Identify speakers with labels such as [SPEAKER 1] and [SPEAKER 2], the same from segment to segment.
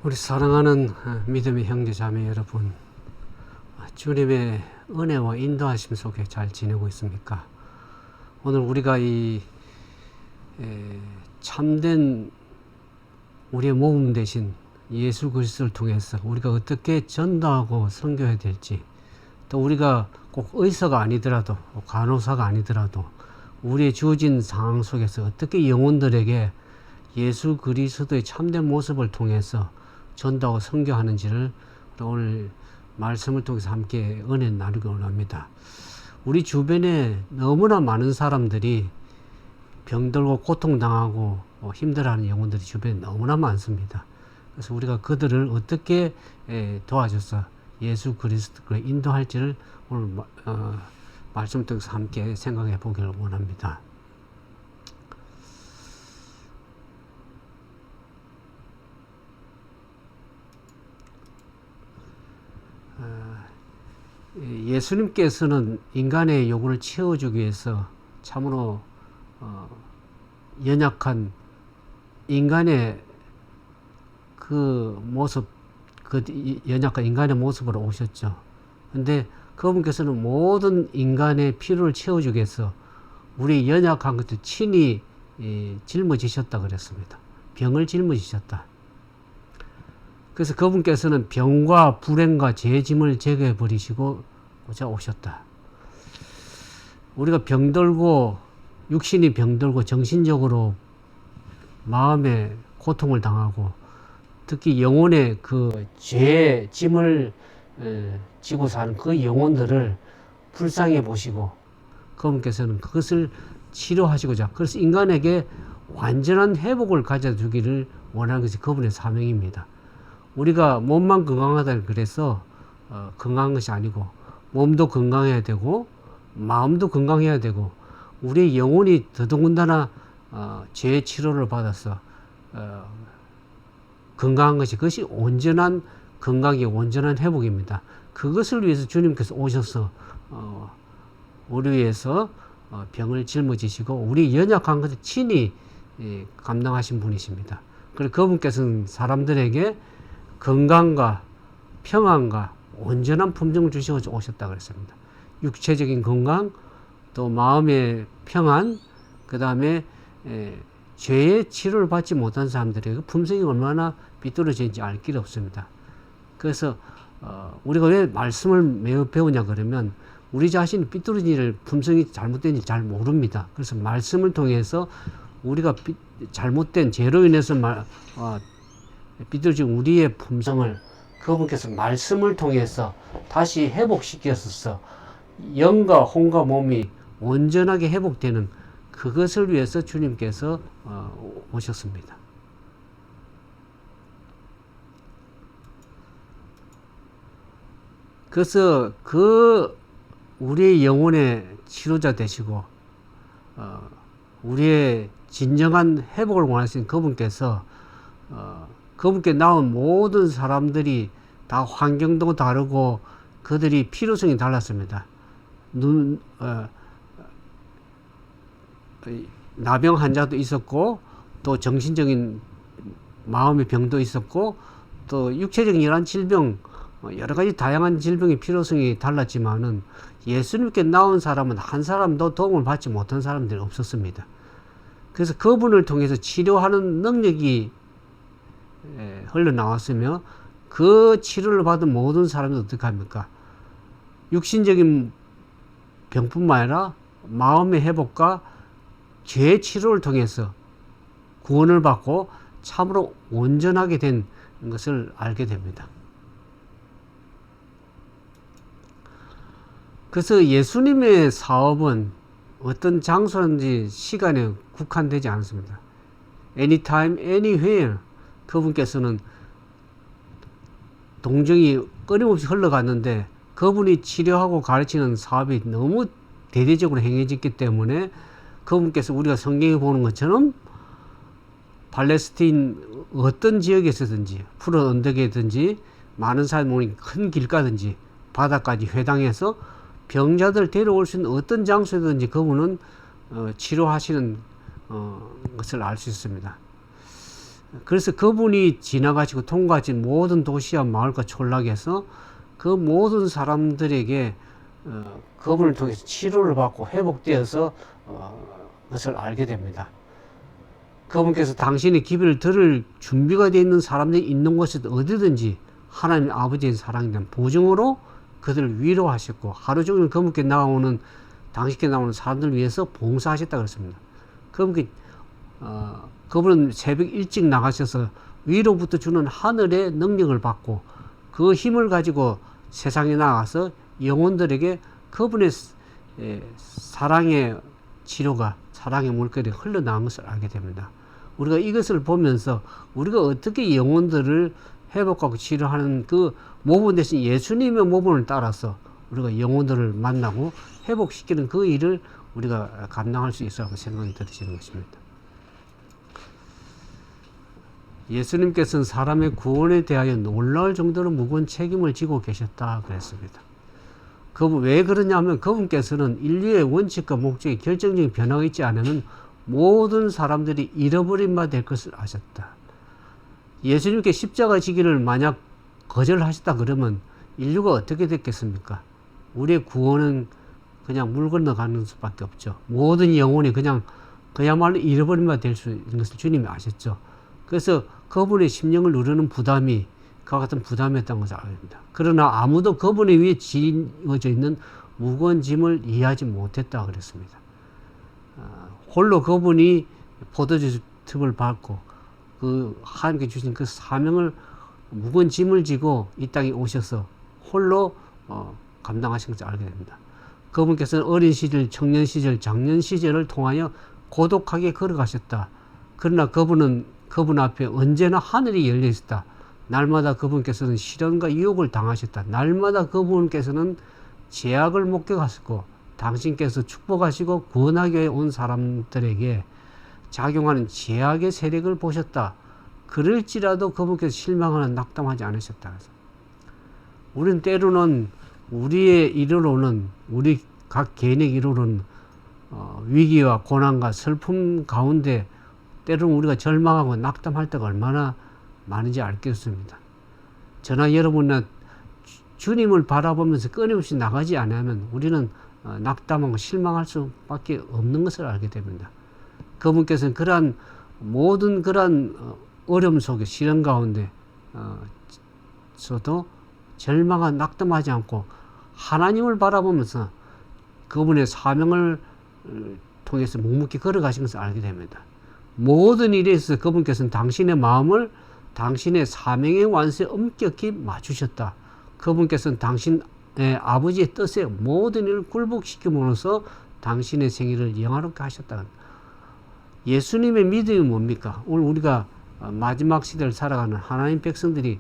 [SPEAKER 1] 우리 사랑하는 믿음의 형제 자매 여러분, 주님의 은혜와 인도하심 속에 잘 지내고 있습니까? 오늘 우리가 이 참된 우리의 모범 되신 예수 그리스도를 통해서 우리가 어떻게 전도하고 선교해야 될지, 또 우리가 꼭 의사가 아니더라도 간호사가 아니더라도 우리의 주어진 상황 속에서 어떻게 영혼들에게 예수 그리스도의 참된 모습을 통해서 전도하고 선교하는지를 오늘 말씀을 통해서 함께 은혜 나누기 원합니다. 우리 주변에 너무나 많은 사람들이 병들고 고통당하고 힘들어하는 영혼들이 주변에 너무나 많습니다. 그래서 우리가 그들을 어떻게 도와줘서 예수 그리스도를 인도할지를 오늘 말씀 통해서 함께 생각해 보기를 원합니다. 예수님께서는 인간의 요구를 채워주기 위해서 참으로 연약한 인간의 그 모습, 그 연약한 인간의 모습으로 오셨죠. 근데 그분께서는 모든 인간의 필요를 채워주기 위해서 우리 연약한 것도 친히 짊어지셨다 그랬습니다. 병을 짊어지셨다. 그래서 그분께서는 병과 불행과 죄의 짐을 제거해 버리시고 오셨다. 우리가 병들고 육신이 병들고 정신적으로 마음의 고통을 당하고 특히 영혼의 그 죄의 짐을 지고 사는 그 영혼들을 불쌍해 보시고 그분께서는 그것을 치료하시고자, 그래서 인간에게 완전한 회복을 가져주기를 원하는 것이 그분의 사명입니다. 우리가 몸만 건강하다 그래서 건강한 것이 아니고 몸도 건강해야 되고 마음도 건강해야 되고 우리의 영혼이 더더군다나 죄의 치료를 받아서 건강한 것이, 그것이 온전한 건강이 온전한 회복입니다. 그것을 위해서 주님께서 오셔서 우리 위해서 병을 짊어지시고 우리 연약한 것을 친히 감당하신 분이십니다. 그리고 그분께서는 사람들에게 건강과 평안과 온전한 품성을 주시고 오셨다 그랬습니다. 육체적인 건강, 또 마음의 평안, 그 다음에 죄의 치료를 받지 못한 사람들에게 품성이 얼마나 비뚤어진지 알 길이 없습니다. 그래서 우리가 왜 말씀을 매우 배우냐 그러면 우리 자신이 삐뚤어진 일, 품성이 잘못된 일 잘 모릅니다. 그래서 말씀을 통해서 우리가 잘못된 죄로 인해서 삐뚤어진 우리의 품성을 그분께서 말씀을 통해서 다시 회복시켰어서 영과 혼과 몸이 온전하게 회복되는 그것을 위해서 주님께서 오셨습니다. 그래서 그 우리의 영혼의 치료자 되시고 우리의 진정한 회복을 원하시는 그분께서 그분께 나온 모든 사람들이 다 환경도 다르고 그들이 필요성이 달랐습니다. 나병 환자도 있었고 또 정신적인 마음의 병도 있었고 또 육체적인 이러한 질병, 여러 가지 다양한 질병의 필요성이 달랐지만은 예수님께 나온 사람은 한 사람도 도움을 받지 못한 사람들이 없었습니다. 그래서 그분을 통해서 치료하는 능력이 흘러나왔으며 그 치료를 받은 모든 사람들 어떻게 합니까? 육신적인 병뿐만 아니라 마음의 회복과 죄의 치료를 통해서 구원을 받고 참으로 온전하게 된 것을 알게 됩니다. 그래서 예수님의 사업은 어떤 장소든지 시간에 국한되지 않습니다. Anytime, anywhere. 그분께서는 동정이 끊임없이 흘러갔는데 그분이 치료하고 가르치는 사업이 너무 대대적으로 행해졌기 때문에 그분께서 우리가 성경에 보는 것처럼 팔레스틴 어떤 지역에서든지 푸른 언덕이든지 많은 사람이 모인 큰 길가든지 바다까지 회당해서 병자들 데려올 수 있는 어떤 장소에든지 그분은 치료하시는 것을 알 수 있습니다. 그래서 그분이 지나가시고 통과하신 모든 도시와 마을과 촌락에서 그 모든 사람들에게 그분을 통해서 치료를 받고 회복되어서 것을 알게 됩니다. 그분께서 당신의 기별을 들을 준비가 되어 있는 사람들이 있는 곳에 어디든지 하나님 아버지의 사랑에 대한 보증으로 그들을 위로하셨고 하루 종일 그분께 나오는 당신께 나오는 사람들을 위해서 봉사하셨다 그랬습니다. 그분은 새벽 일찍 나가셔서 위로부터 주는 하늘의 능력을 받고 그 힘을 가지고 세상에 나가서 영혼들에게 그분의 사랑의 치료가 사랑의 물결이 흘러나온 것을 알게 됩니다. 우리가 이것을 보면서 우리가 어떻게 영혼들을 회복하고 치료하는 그 모범 대신 예수님의 모범을 따라서 우리가 영혼들을 만나고 회복시키는 그 일을 우리가 감당할 수 있어야 생각이 들으시는 것입니다. 예수님께서는 사람의 구원에 대하여 놀라울 정도로 무거운 책임을 지고 계셨다 그랬습니다. 왜 그러냐면 그분께서는 인류의 원칙과 목적에 결정적인 변화가 있지 않으면 모든 사람들이 잃어버린 바 될 것을 아셨다. 예수님께 십자가 지기를 만약 거절하셨다 그러면 인류가 어떻게 됐겠습니까? 우리의 구원은 그냥 물 건너가는 수밖에 없죠. 모든 영혼이 그야말로 잃어버린 바 될 수 있는 것을 주님이 아셨죠. 그래서 그분의 심령을 누르는 부담이 그와 같은 부담이었던 것을 알립니다. 그러나 아무도 그분의 위에 지어져 있는 무거운 짐을 이해하지 못했다 그랬습니다. 홀로 그분이 포도주 틈을 밟고 그 하나님께 주신 그 사명을 무거운 짐을 지고 이 땅에 오셔서 홀로 감당하신 것을 알게 됩니다. 그분께서는 어린 시절, 청년 시절, 장년 시절을 통하여 고독하게 걸어가셨다. 그러나 그분 앞에 언제나 하늘이 열려 있었다. 날마다 그분께서는 시련과 유혹을 당하셨다. 날마다 그분께서는 제약을 목격하셨고 당신께서 축복하시고 구원하게 온 사람들에게 작용하는 제약의 세력을 보셨다. 그럴지라도 그분께서 실망하는 낙담하지 않으셨다. 우리는 때로는 우리의 이르로는 우리 각 개인의 이르로는 위기와 고난과 슬픔 가운데 때로는 우리가 절망하고 낙담할 때가 얼마나 많은지 알겠습니다. 저나 여러분이나 주님을 바라보면서 끊임없이 나가지 않으면 우리는 낙담하고 실망할 수밖에 없는 것을 알게 됩니다. 그분께서는 모든 그러한 어려움 속에 시련 가운데 서도 절망하고 낙담하지 않고 하나님을 바라보면서 그분의 사명을 통해서 묵묵히 걸어가신 것을 알게 됩니다. 모든 일에 있어서 그분께서는 당신의 마음을 당신의 사명의 완수에 엄격히 맞추셨다. 그분께서는 당신의 아버지의 뜻에 모든 일을 굴복시킴으로써 당신의 생애를 영화롭게 하셨다. 예수님의 믿음이 뭡니까? 오늘 우리가 마지막 시대를 살아가는 하나님 백성들이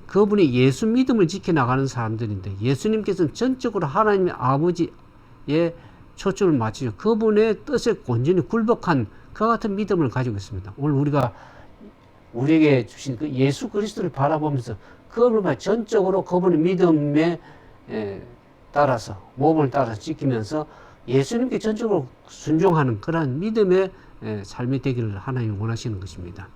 [SPEAKER 1] 그분이 예수 믿음을 지켜나가는 사람들인데 예수님께서는 전적으로 하나님의 아버지의 초점을 맞추셔 그분의 뜻에 온전히 굴복한 그와 같은 믿음을 가지고 있습니다. 오늘 우리가 우리에게 주신 그 예수 그리스도를 바라보면서 그분을 전적으로 그분의 믿음에 따라서 모범을 따라서 지키면서 예수님께 전적으로 순종하는 그러한 믿음의 삶이 되기를 하나님이 원하시는 것입니다.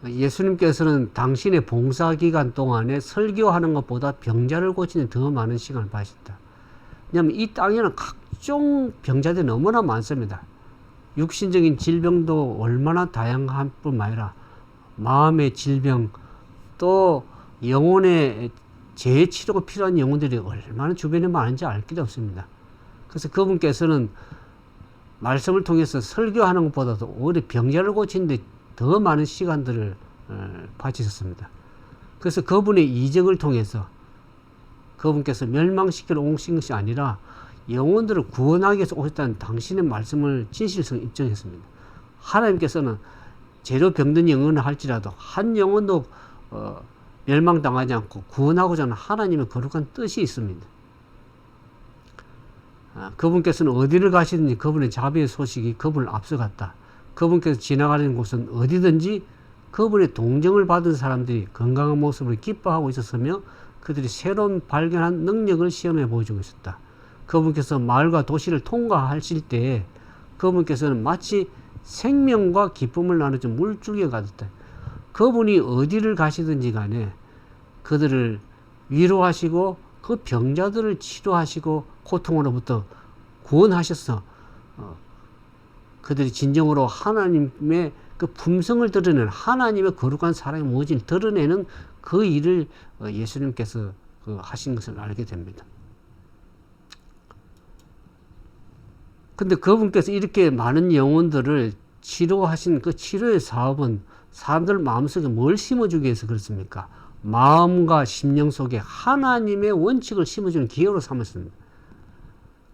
[SPEAKER 1] 예수님께서는 당신의 봉사기간 동안에 설교하는 것보다 병자를 고치는 더 많은 시간을 받으셨다. 왜냐하면 이 땅에는 각종 병자들이 너무나 많습니다. 육신적인 질병도 얼마나 다양한 뿐만 아니라 마음의 질병 또 영혼의 재치료가 필요한 영혼들이 얼마나 주변에 많은지 알 길이 없습니다. 그래서 그분께서는 말씀을 통해서 설교하는 것보다도 오히려 병자를 고치는데 더 많은 시간들을 바치셨습니다. 그래서 그분의 이적을 통해서 그분께서 멸망시키러 오신 것이 아니라 영혼들을 구원하기 위해서 오셨다는 당신의 말씀을 진실성을 입증했습니다. 하나님께서는 재료 병든 영혼을 할지라도 한 영혼도 멸망당하지 않고 구원하고자 하는 하나님의 거룩한 뜻이 있습니다. 그분께서는 어디를 가시든지 그분의 자비의 소식이 그분을 앞서갔다. 그분께서 지나가는 곳은 어디든지 그분의 동정을 받은 사람들이 건강한 모습으로 기뻐하고 있었으며 그들이 새로운 발견한 능력을 시험해 보여주고 있었다. 그분께서 마을과 도시를 통과하실 때 그분께서는 마치 생명과 기쁨을 나누는 물줄기가 가득다. 그분이 어디를 가시든지 간에 그들을 위로하시고 그 병자들을 치료하시고 고통으로부터 구원하셔서 그들이 진정으로 하나님의 그 품성을 드러내는, 하나님의 거룩한 사랑의 모진을 드러내는 그 일을 예수님께서 하신 것을 알게 됩니다. 근데 그분께서 이렇게 많은 영혼들을 치료하신 그 치료의 사업은 사람들 마음속에 뭘 심어주기 위해서 그렇습니까? 마음과 심령 속에 하나님의 원칙을 심어주는 기회로 삼았습니다.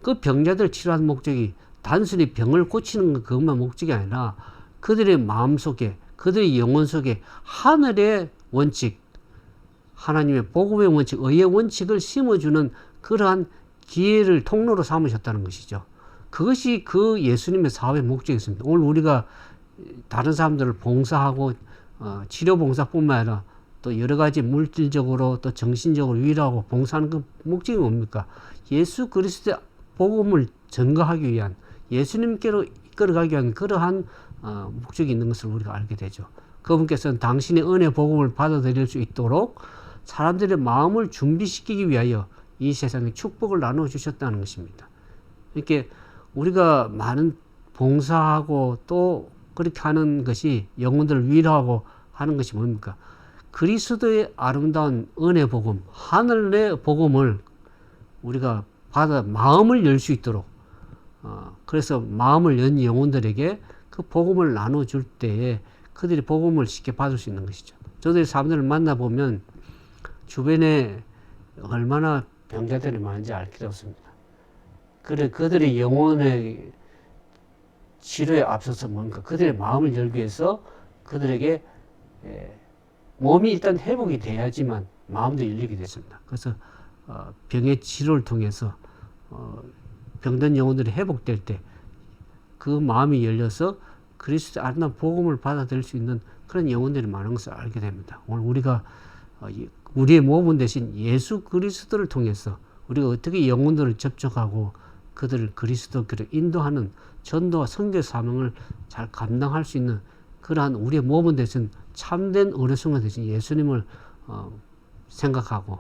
[SPEAKER 1] 그 병자들 치료하는 목적이 단순히 병을 고치는 그것만 목적이 아니라 그들의 마음 속에, 그들의 영혼 속에 하늘의 원칙, 하나님의 복음의 원칙, 의의 원칙을 심어주는 그러한 기회를 통로로 삼으셨다는 것이죠. 그것이 그 예수님의 사업의 목적이었습니다. 오늘 우리가 다른 사람들을 봉사하고 치료 봉사뿐만 아니라 또 여러 가지 물질적으로 또 정신적으로 위로하고 봉사하는 그 목적이 뭡니까? 예수 그리스도의 복음을 전가하기 위한, 예수님께로 이끌어가기 위한 그러한 목적이 있는 것을 우리가 알게 되죠. 그분께서는 당신의 은혜 복음을 받아들일 수 있도록 사람들의 마음을 준비시키기 위하여 이 세상에 축복을 나누어 주셨다는 것입니다. 이렇게 우리가 많은 봉사하고 또 그렇게 하는 것이 영혼들을 위로하고 하는 것이 뭡니까? 그리스도의 아름다운 은혜 복음, 하늘의 복음을 우리가 받아 마음을 열 수 있도록, 그래서 마음을 연 영혼들에게 그 복음을 나눠줄 때에 그들이 복음을 쉽게 받을 수 있는 것이죠. 저도 사람들을 만나보면 주변에 얼마나 병자들이 많은지 알 길이 없습니다. 그래, 그들의 영혼의 치료에 앞서서 뭔가 그들의 마음을 열기 위해서 그들에게 몸이 일단 회복이 돼야지만 마음도 열리게 됐습니다. 그래서 병의 치료를 통해서 병든 영혼들이 회복될 때 그 마음이 열려서 그리스도의 아름다운 복음을 받아들일 수 있는 그런 영혼들이 많은 것을 알게 됩니다. 오늘 우리가 우리의 모범 대신 예수 그리스도를 통해서 우리가 어떻게 영혼들을 접촉하고 그들을 그리스도께로 인도하는 전도와 선교 사명을 잘 감당할 수 있는 그러한 우리의 모범 대신 참된 의료성을 대신 예수님을 생각하고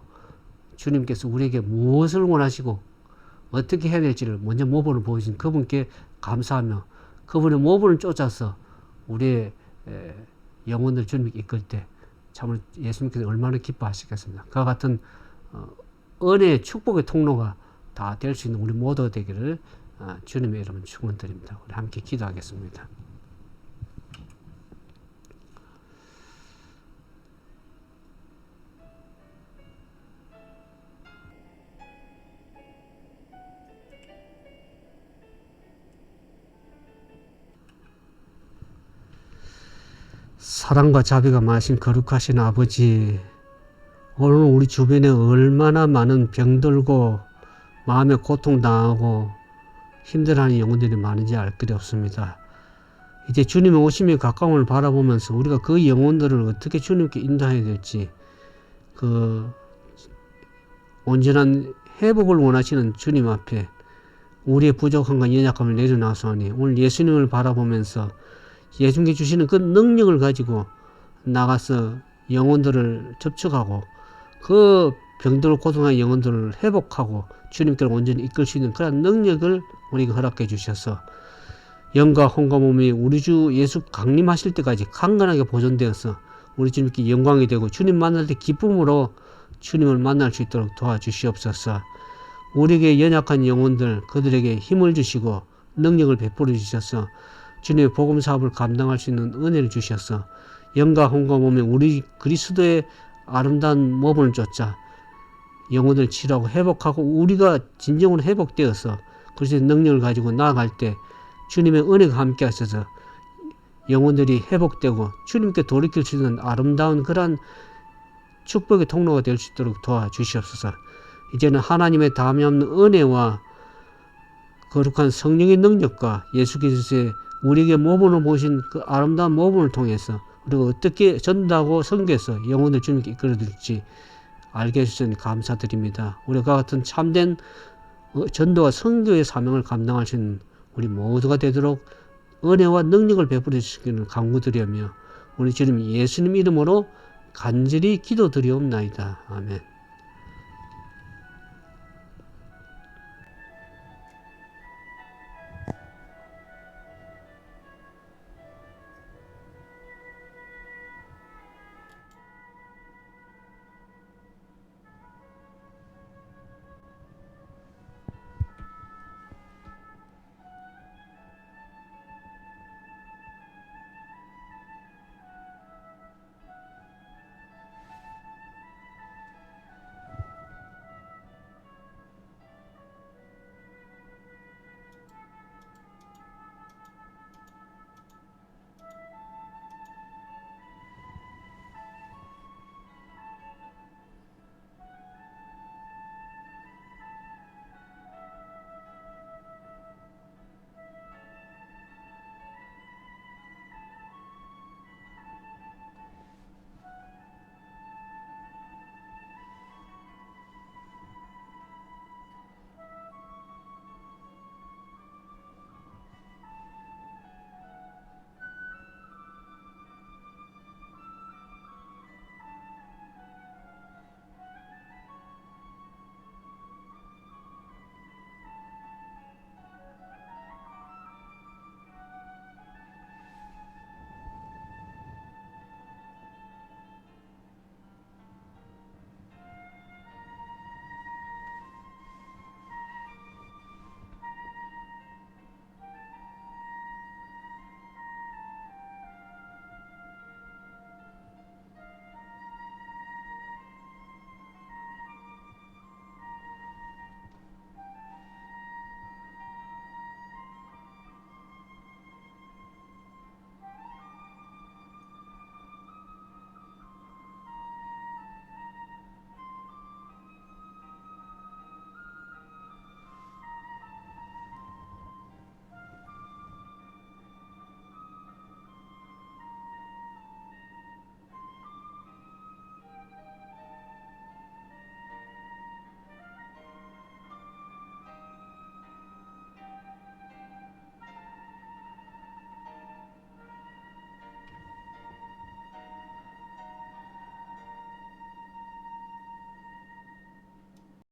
[SPEAKER 1] 주님께서 우리에게 무엇을 원하시고 어떻게 해야 될지를 먼저 모범을 보여주신 그분께 감사하며 그분의 모범을 쫓아서 우리의 영혼을 주님께 이끌 때 참으로 예수님께서 얼마나 기뻐하시겠습니다. 그와 같은 은혜의 축복의 통로가 다 될 수 있는 우리 모두가 되기를 주님의 이름으로 축원드립니다. 우리 함께 기도하겠습니다. 사랑과 자비가 많으신 거룩하신 아버지, 오늘 우리 주변에 얼마나 많은 병들고 마음에 고통당하고 힘들어하는 영혼들이 많은지 알 길이 없습니다. 이제 주님의 오심이 가까움을 바라보면서 우리가 그 영혼들을 어떻게 주님께 인도해야 될지, 그 온전한 회복을 원하시는 주님 앞에 우리의 부족함과 연약함을 내려놔서니 오늘 예수님을 바라보면서 예수님께 주시는 그 능력을 가지고 나가서 영혼들을 접촉하고 그 병들고 고통하는 영혼들을 회복하고 주님께로 온전히 이끌 수 있는 그런 능력을 우리에게 허락해 주셔서 영과 혼과 몸이 우리 주 예수 강림하실 때까지 강건하게 보존되어서 우리 주님께 영광이 되고 주님 만날 때 기쁨으로 주님을 만날 수 있도록 도와주시옵소서. 우리에게 연약한 영혼들 그들에게 힘을 주시고 능력을 베풀어 주셔서 주님의 복음 사업을 감당할 수 있는 은혜를 주셔서 영과 혼과 몸에 우리 그리스도의 아름다운 몸을 쫓아 영혼을 치료하고 회복하고 우리가 진정으로 회복되어서 그리스도의 능력을 가지고 나아갈 때 주님의 은혜가 함께 하셔서 영혼들이 회복되고 주님께 돌이킬 수 있는 아름다운 그러한 축복의 통로가 될 수 있도록 도와주시옵소서. 이제는 하나님의 다함이 없는 은혜와 거룩한 성령의 능력과 예수 그리스도의 우리에게 모범을 보신 그 아름다운 모범을 통해서 우리가 어떻게 전도하고 선교해서 영혼을 주님께 이끌어드릴지 알게 해주셔서 감사드립니다. 우리가 같은 참된 전도와 선교의 사명을 감당할 수 있는 우리 모두가 되도록 은혜와 능력을 베풀어 주시기를 간구드리며 우리 주님 예수님 이름으로 간절히 기도드리옵나이다. 아멘.